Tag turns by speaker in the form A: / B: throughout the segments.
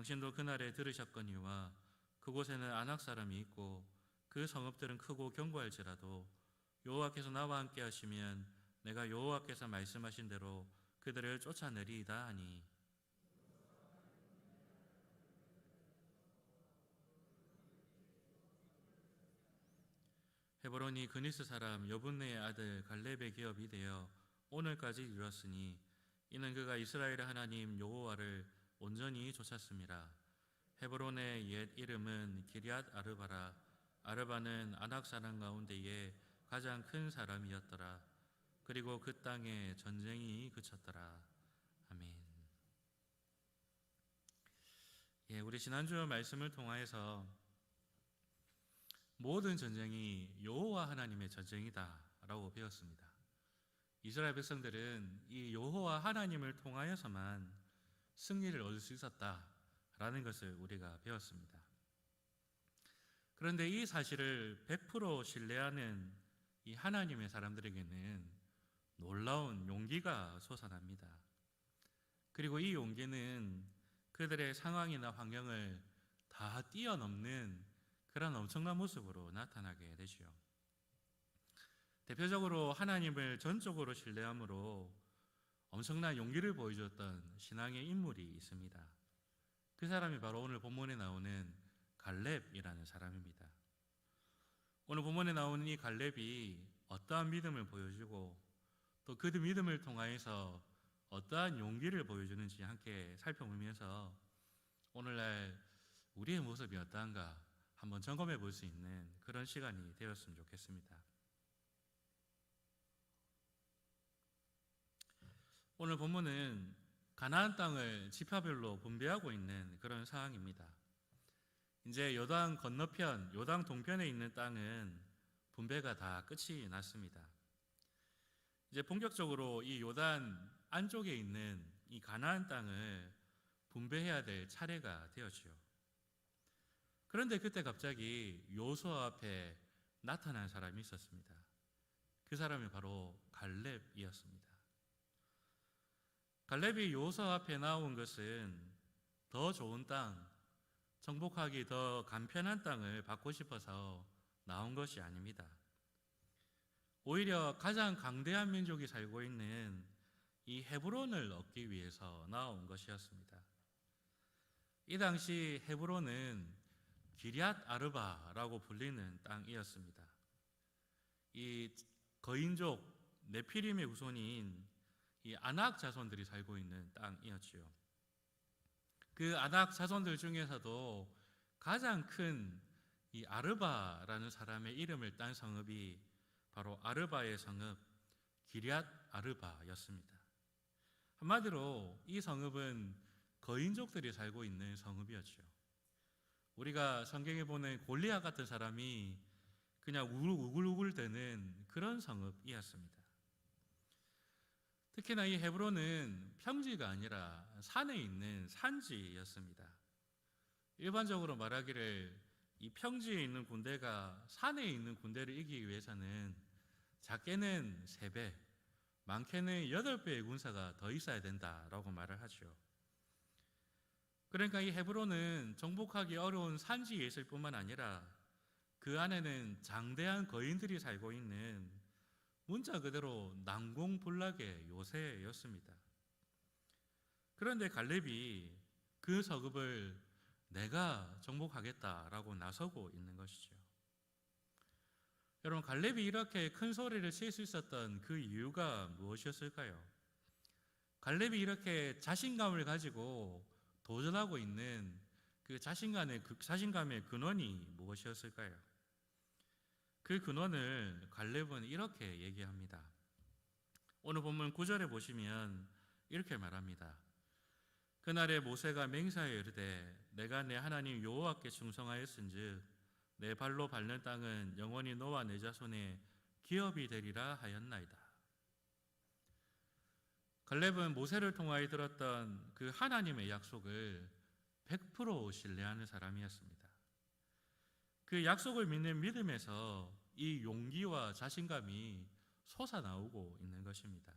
A: 당신도 그날에 들으셨거니와 그곳에는 아낙 사람이 있고 그 성읍들은 크고 견고할지라도 여호와께서 나와 함께 하시면 내가 여호와께서 말씀하신 대로 그들을 쫓아내리이다 하니 헤브론이 그니스 사람 여분네의 아들 갈렙의 기업이 되어 오늘까지 이르렀으니 이는 그가 이스라엘의 하나님 여호와를 온전히 좇았습니다. 헤브론의 옛 이름은 기럇 아르바라. 아르바는 아낙 사람 가운데에 가장 큰 사람이었더라. 그리고 그 땅에 전쟁이 그쳤더라. 아멘. 우리 지난주 말씀을 통하여서 모든 전쟁이 여호와 하나님의 전쟁이다라고 배웠습니다. 이스라엘 백성들은 이 여호와 하나님을 통하여서만 승리를 얻을 수 있었다라는 것을 우리가 배웠습니다. 그런데 이 사실을 100% 신뢰하는 이 하나님의 사람들에게는 놀라운 용기가 솟아납니다. 그리고 이 용기는 그들의 상황이나 환경을 다 뛰어넘는 그런 엄청난 모습으로 나타나게 되죠. 대표적으로 하나님을 전적으로 신뢰함으로 엄청난 용기를 보여줬던 신앙의 인물이 있습니다. 그 사람이 바로 오늘 본문에 나오는 갈렙이라는 사람입니다. 오늘 본문에 나오는 이 갈렙이 어떠한 믿음을 보여주고 또 그 믿음을 통하여서 어떠한 용기를 보여주는지 함께 살펴보면서 오늘날 우리의 모습이 어떠한가 한번 점검해 볼 수 있는 그런 시간이 되었으면 좋겠습니다. 오늘 본문은 가나안 땅을 지파별로 분배하고 있는 그런 상황입니다. 이제 요단 건너편, 요단 동편에 있는 땅은 분배가 다 끝이 났습니다. 이제 본격적으로 이 요단 안쪽에 있는 이 가나안 땅을 분배해야 될 차례가 되었죠. 그런데 그때 갑자기 여호수아 앞에 나타난 사람이 있었습니다. 그 사람이 바로 갈렙이었습니다. 갈렙이 여호수아 앞에 나온 것은 더 좋은 땅, 정복하기 더 간편한 땅을 받고 싶어서 나온 것이 아닙니다. 오히려 가장 강대한 민족이 살고 있는 이 헤브론을 얻기 위해서 나온 것이었습니다. 이 당시 헤브론은 기럇 아르바라고 불리는 땅이었습니다. 이 거인족 네피림의 후손인 이 아낙 자손들이 살고 있는 땅이었지요. 그 아낙 자손들 중에서도 가장 큰 이 아르바라는 사람의 이름을 딴 성읍이 바로 아르바의 성읍 기럇 아르바였습니다. 한마디로 이 성읍은 거인족들이 살고 있는 성읍이었죠. 우리가 성경에 보는 골리앗 같은 사람이 그냥 우글우글대는 그런 성읍이었습니다. 특히나 이 헤브론은 평지가 아니라 산에 있는 산지였습니다. 일반적으로 말하기를 이 평지에 있는 군대가 산에 있는 군대를 이기기 위해서는 작게는 3배, 많게는 8배의 군사가 더 있어야 된다라고 말을 하죠. 그러니까 이 헤브론은 정복하기 어려운 산지에 있을 뿐만 아니라 그 안에는 장대한 거인들이 살고 있는 문자 그대로 난공불락의 요새였습니다. 그런데 갈렙이 그 성읍을 내가 정복하겠다라고 나서고 있는 것이죠. 여러분, 갈렙이 이렇게 큰 소리를 칠 수 있었던 그 이유가 무엇이었을까요? 갈렙이 이렇게 자신감을 가지고 도전하고 있는 그 자신감의 근원이 무엇이었을까요? 그 근원을 갈렙은 이렇게 얘기합니다. 오늘 본문 9절에 보시면 이렇게 말합니다. 그날에 모세가 맹세하여 이르되 내가 내 하나님 여호와께 충성하였은즉 내 발로 밟는 땅은 영원히 너와 내 자손의 기업이 되리라 하였나이다. 갈렙은 모세를 통하여 들었던 그 하나님의 약속을 100% 신뢰하는 사람이었습니다. 그 약속을 믿는 믿음에서 이 용기와 자신감이 솟아나오고 있는 것입니다.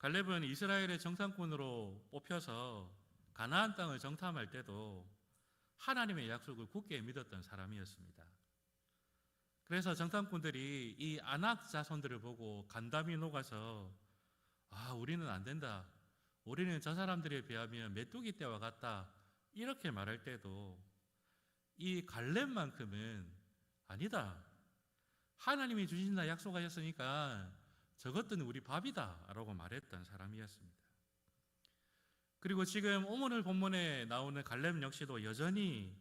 A: 갈렙은 이스라엘의 정상군으로 뽑혀서 가나안 땅을 정탐할 때도 하나님의 약속을 굳게 믿었던 사람이었습니다. 그래서 정탐꾼들이 이 아낙 자손들을 보고 간담이 녹아서 우리는 안 된다. 우리는 저 사람들에 비하면 메뚜기 떼와 같다. 이렇게 말할 때도 이 갈렙만큼은 아니다. 하나님이 주신다 약속하셨으니까 저것들은 우리 밥이다 라고 말했던 사람이었습니다. 그리고 지금 오늘 본문에 나오는 갈렙 역시도 여전히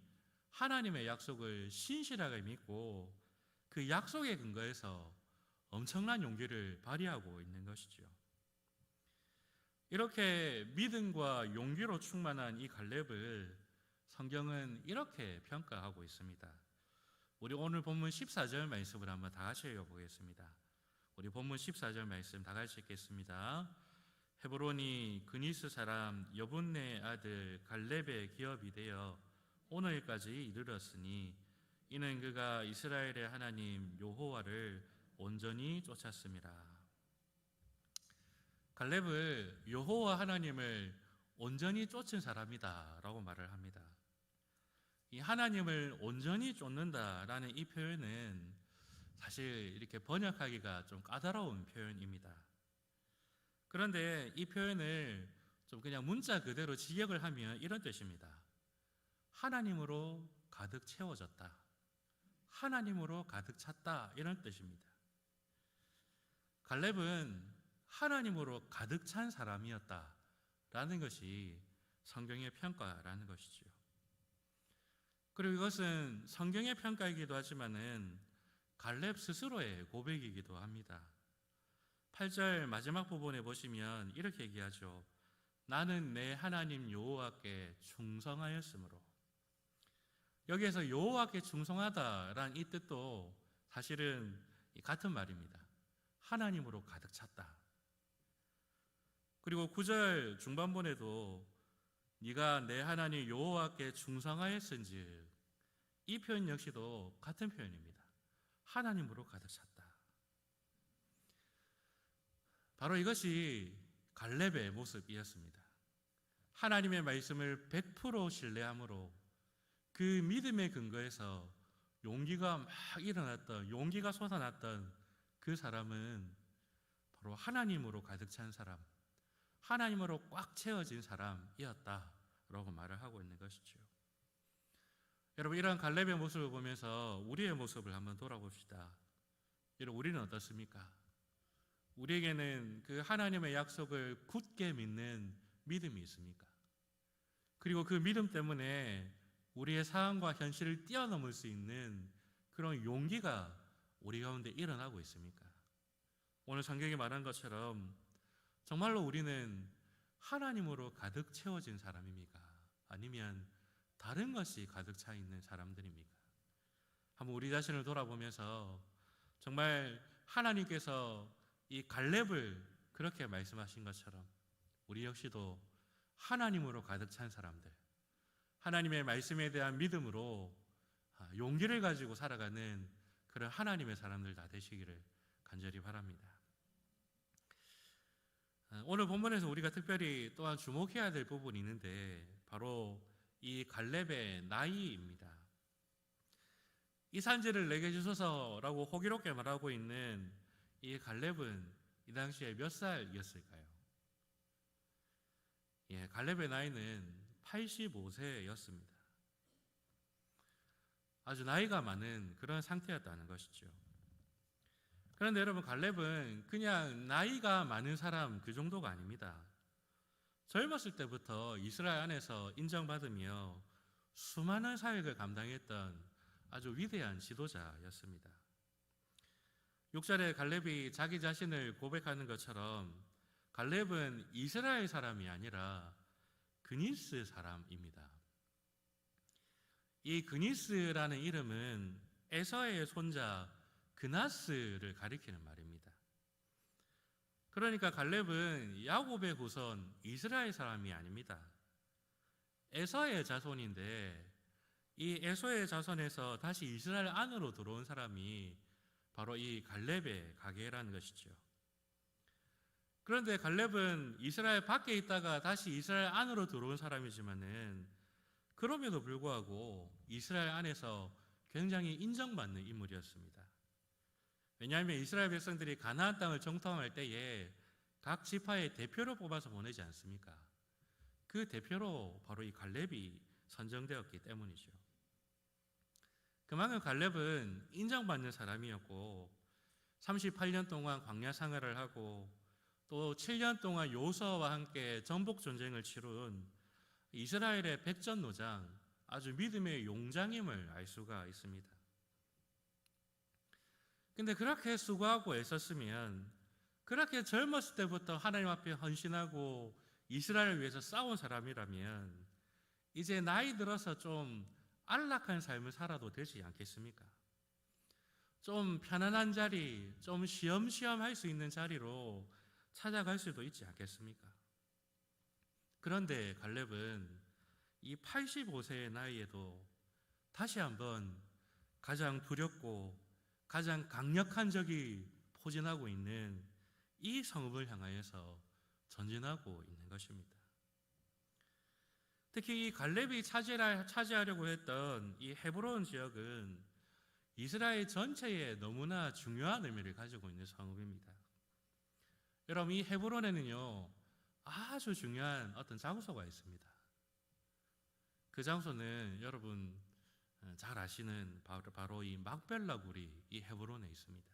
A: 하나님의 약속을 신실하게 믿고 그 약속에 근거해서 엄청난 용기를 발휘하고 있는 것이죠. 이렇게 믿음과 용기로 충만한 이 갈렙을 성경은 이렇게 평가하고 있습니다. 우리 오늘 본문 14절 말씀을 한번 다 같이 읽어보겠습니다. 우리 본문 14절 말씀 다 같이 읽겠습니다. 헤브론이 그니스 사람 여분네 아들 갈렙의 기업이 되어 오늘까지 이르렀으니 이는 그가 이스라엘의 하나님 여호와를 온전히 쫓았습니다. 갈렙을 여호와 하나님을 온전히 쫓은 사람이다 라고 말을 합니다. 이 하나님을 온전히 쫓는다라는 이 표현은 사실 이렇게 번역하기가 좀 까다로운 표현입니다. 그런데 이 표현을 좀 그냥 문자 그대로 직역을 하면 이런 뜻입니다. 하나님으로 가득 채워졌다. 하나님으로 가득 찼다. 이런 뜻입니다. 갈렙은 하나님으로 가득 찬 사람이었다라는 것이 성경의 평가라는 것이죠. 그리고 이것은 성경의 평가이기도 하지만은 갈렙 스스로의 고백이기도 합니다. 8절 마지막 부분에 보시면 이렇게 얘기하죠. 나는 내 하나님 여호와께 충성하였으므로. 여기에서 여호와께 충성하다라는 이 뜻도 사실은 같은 말입니다. 하나님으로 가득 찼다. 그리고 9절 중반부에도 네가 내 하나님 여호와께 충성하였은즉, 이 표현 역시도 같은 표현입니다. 하나님으로 가득 찼다. 바로 이것이 갈렙의 모습이었습니다. 하나님의 말씀을 100% 신뢰함으로 그 믿음의 근거에서 용기가 막 일어났던, 용기가 솟아났던 그 사람은 바로 하나님으로 가득 찬 사람, 하나님으로 꽉 채워진 사람이었다라고 말을 하고 있는 것이죠. 여러분, 이런 갈렙의 모습을 보면서 우리의 모습을 한번 돌아봅시다. 여러분, 우리는 어떻습니까? 우리에게는 그 하나님의 약속을 굳게 믿는 믿음이 있습니까? 그리고 그 믿음 때문에 우리의 상황과 현실을 뛰어넘을 수 있는 그런 용기가 우리 가운데 일어나고 있습니까? 오늘 성경이 말한 것처럼 정말로 우리는 하나님으로 가득 채워진 사람입니까? 아니면 다른 것이 가득 차 있는 사람들입니까? 한번 우리 자신을 돌아보면서 정말 하나님께서 이 갈렙을 그렇게 말씀하신 것처럼 우리 역시도 하나님으로 가득 찬 사람들, 하나님의 말씀에 대한 믿음으로 용기를 가지고 살아가는 그런 하나님의 사람들 다 되시기를 간절히 바랍니다. 오늘 본문에서 우리가 특별히 또한 주목해야 될 부분이 있는데 바로 이 갈렙의 나이입니다. 이 산지를 내게 주소서라고 호기롭게 말하고 있는 이 갈렙은 이 당시에 몇 살이었을까요? 갈렙의 나이는 85세였습니다. 아주 나이가 많은 그런 상태였다는 것이죠. 그런데 여러분, 갈렙은 그냥 나이가 많은 사람 그 정도가 아닙니다. 젊었을 때부터 이스라엘 안에서 인정받으며 수많은 사역을 감당했던 아주 위대한 지도자였습니다. 6절에 갈렙이 자기 자신을 고백하는 것처럼 갈렙은 이스라엘 사람이 아니라 그니스 사람입니다. 이 그니스라는 이름은 에서의 손자 그나스를 가리키는 말입니다. 그러니까 갈렙은 야곱의 후손 이스라엘 사람이 아닙니다. 에서의 자손인데 이 에서의 자손에서 다시 이스라엘 안으로 들어온 사람이 바로 이 갈렙의 가게라는 것이죠. 그런데 갈렙은 이스라엘 밖에 있다가 다시 이스라엘 안으로 들어온 사람이지만은 그럼에도 불구하고 이스라엘 안에서 굉장히 인정받는 인물이었습니다. 왜냐하면 이스라엘 백성들이 가나안 땅을 정탐할 때에 각 지파의 대표를 뽑아서 보내지 않습니까? 그 대표로 바로 이 갈렙이 선정되었기 때문이죠. 그만큼 갈렙은 인정받는 사람이었고 38년 동안 광야 생활을 하고 또 7년 동안 요수아와 함께 전복 전쟁을 치룬 이스라엘의 백전노장, 아주 믿음의 용장임을 알 수가 있습니다. 근데 그렇게 수고하고 애썼으면, 그렇게 젊었을 때부터 하나님 앞에 헌신하고 이스라엘을 위해서 싸운 사람이라면 이제 나이 들어서 좀 안락한 삶을 살아도 되지 않겠습니까? 좀 편안한 자리, 좀 쉬엄쉬엄 할 수 있는 자리로 찾아갈 수도 있지 않겠습니까? 그런데 갈렙은 이 85세의 나이에도 다시 한번 가장 두렵고 가장 강력한 적이 포진하고 있는 이 성읍을 향하여서 전진하고 있는 것입니다. 특히 이 갈렙이 차지하려고 했던 이 헤브론 지역은 이스라엘 전체에 너무나 중요한 의미를 가지고 있는 성읍입니다. 여러분, 이 헤브론에는요 아주 중요한 어떤 장소가 있습니다. 그 장소는 여러분 잘 아시는 바로 이 막벨라 굴이 이 헤브론에 있습니다.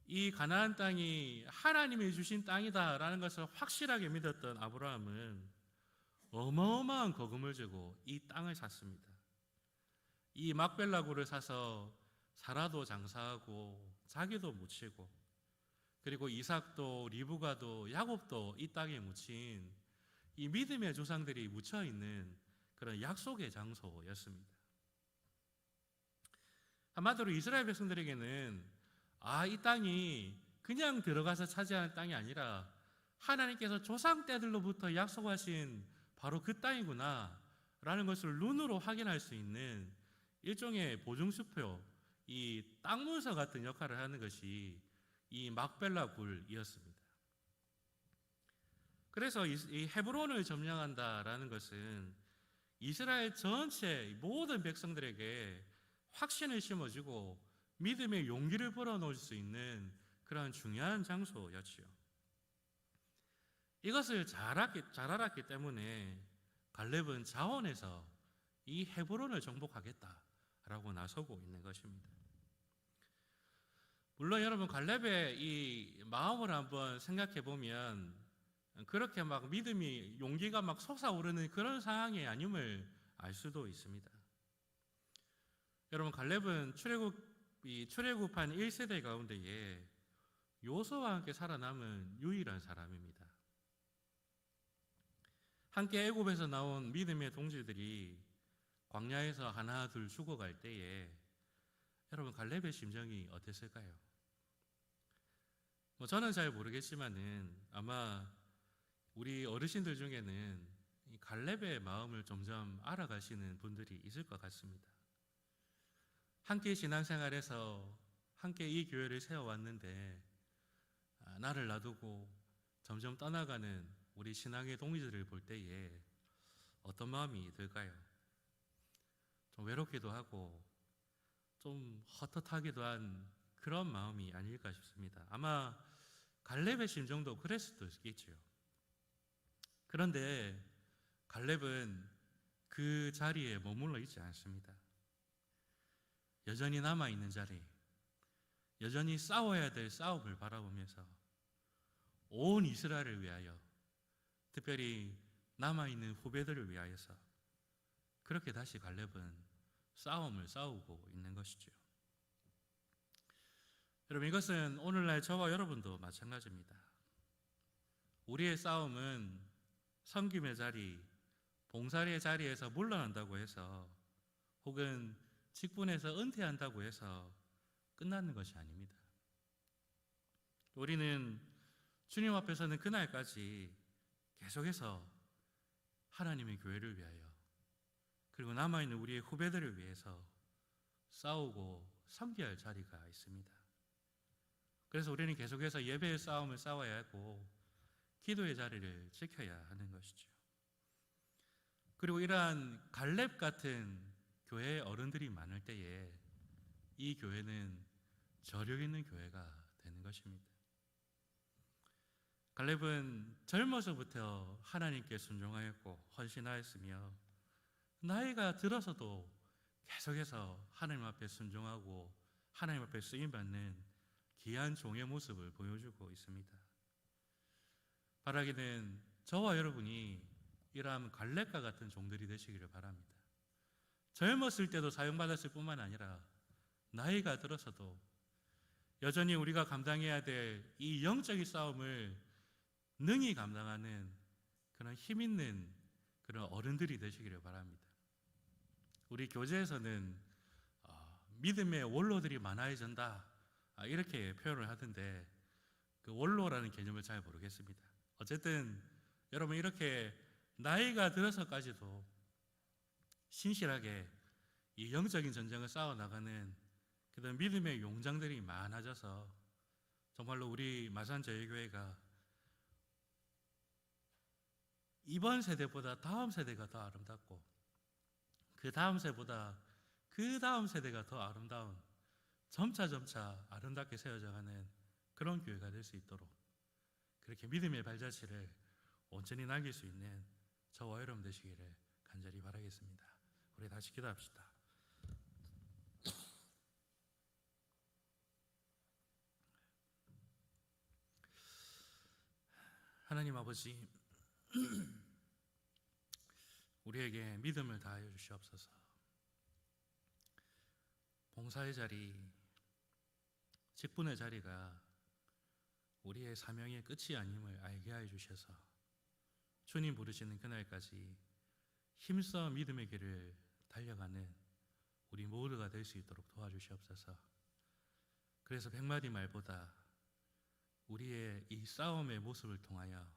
A: 이 가나안 땅이 하나님이 주신 땅이다라는 것을 확실하게 믿었던 아브라함은 어마어마한 거금을 주고 이 땅을 샀습니다. 이 막벨라 굴을 사서 사라도 장사하고 자기도 묻히고, 그리고 이삭도 리브가도 야곱도 이 땅에 묻힌 이 믿음의 조상들이 묻혀 있는 그런 약속의 장소였습니다. 한마디로 이스라엘 백성들에게는 이 땅이 그냥 들어가서 차지하는 땅이 아니라 하나님께서 조상 때들로부터 약속하신 바로 그 땅이구나 라는 것을 눈으로 확인할 수 있는 일종의 보증수표, 이 땅문서 같은 역할을 하는 것이 이 막벨라 굴이었습니다. 그래서 이 헤브론을 점령한다라는 것은 이스라엘 전체 모든 백성들에게 확신을 심어주고 믿음의 용기를 불어넣을 수 있는 그런 중요한 장소였지요. 이것을 잘 알았기 때문에 갈렙은 자원해서 이 헤브론을 정복하겠다라고 나서고 있는 것입니다. 물론 여러분, 갈렙의 이 마음을 한번 생각해 보면 그렇게 막 믿음이 용기가 막 솟아오르는 그런 상황이 아님을 알 수도 있습니다. 여러분, 갈렙은 출애굽한 1세대 가운데에 요수아와 함께 살아남은 유일한 사람입니다. 함께 애굽에서 나온 믿음의 동지들이 광야에서 하나 둘 죽어갈 때에 여러분, 갈렙의 심정이 어땠을까요? 저는 잘 모르겠지만은 아마 우리 어르신들 중에는 이 갈렙의 마음을 점점 알아가시는 분들이 있을 것 같습니다. 함께 신앙생활에서 함께 이 교회를 세워왔는데 나를 놔두고 점점 떠나가는 우리 신앙의 동지들을 볼 때에 어떤 마음이 들까요? 좀 외롭기도 하고 좀 헛헛하기도 한 그런 마음이 아닐까 싶습니다. 아마 갈렙의 심정도 그랬을 수도 있겠죠. 그런데 갈렙은 그 자리에 머물러 있지 않습니다. 여전히 남아있는 자리, 여전히 싸워야 될 싸움을 바라보면서 온 이스라엘을 위하여, 특별히 남아있는 후배들을 위하여서 그렇게 다시 갈렙은 싸움을 싸우고 있는 것이죠. 여러분, 이것은 오늘날 저와 여러분도 마찬가지입니다. 우리의 싸움은 섬김의 자리, 봉사의 자리에서 물러난다고 해서, 혹은 직분에서 은퇴한다고 해서 끝나는 것이 아닙니다. 우리는 주님 앞에서는 그날까지 계속해서 하나님의 교회를 위하여, 그리고 남아있는 우리의 후배들을 위해서 싸우고 섬겨야 할 자리가 있습니다. 그래서 우리는 계속해서 예배의 싸움을 싸워야 하고 기도의 자리를 지켜야 하는 것이죠. 그리고 이러한 갈렙 같은 교회의 어른들이 많을 때에 이 교회는 저력 있는 교회가 되는 것입니다. 갈렙은 젊어서부터 하나님께 순종하였고 헌신하였으며 나이가 들어서도 계속해서 하나님 앞에 순종하고 하나님 앞에 쓰임받는 귀한 종의 모습을 보여주고 있습니다. 바라기는 저와 여러분이 이러한 갈렙과 같은 종들이 되시기를 바랍니다. 젊었을 때도 사용받았을 뿐만 아니라 나이가 들어서도 여전히 우리가 감당해야 될 이 영적인 싸움을 능히 감당하는 그런 힘 있는 그런 어른들이 되시기를 바랍니다. 우리 교제에서는 믿음의 원로들이 많아진다 이렇게 표현을 하던데 그 원로라는 개념을 잘 모르겠습니다. 어쨌든 여러분 이렇게 나이가 들어서까지도 신실하게 이 영적인 전쟁을 싸워나가는 그런 믿음의 용장들이 많아져서 정말로 우리 마산제일교회가 이번 세대보다 다음 세대가 더 아름답고 그 다음 세대보다 그 다음 세대가 더 아름다운 점차 아름답게 세워져가는 그런 교회가 될 수 있도록 그렇게 믿음의 발자취를 온전히 남길 수 있는 저와 여러분 되시기를 간절히 바라겠습니다. 우리 다시 기도합시다. 하나님 아버지, 우리에게 믿음을 다하여 주시옵소서. 봉사의 자리, 직분의 자리가 우리의 사명의 끝이 아님을 알게 하여 주셔서 주님 부르시는 그날까지 힘써 믿음의 길을 달려가는 우리 모두가 될 수 있도록 도와주시옵소서. 그래서 100마디 말보다 우리의 이 싸움의 모습을 통하여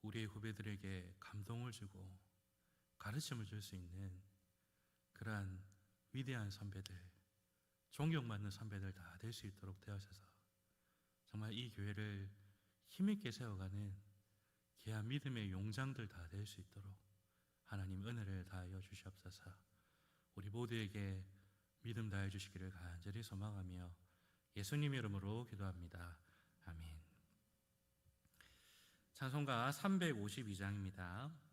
A: 우리의 후배들에게 감동을 주고 가르침을 줄 수 있는 그러한 위대한 선배들, 존경받는 선배들 다 될 수 있도록 되어셔서 정말 이 교회를 힘있게 세워가는 귀한 믿음의 용장들 다 될 수 있도록 하나님 은혜를 다하여 주시옵소서. 우리 모두에게 믿음 다해 주시기를 간절히 소망하며 예수님 이름으로 기도합니다. 아멘. 찬송가 352장입니다.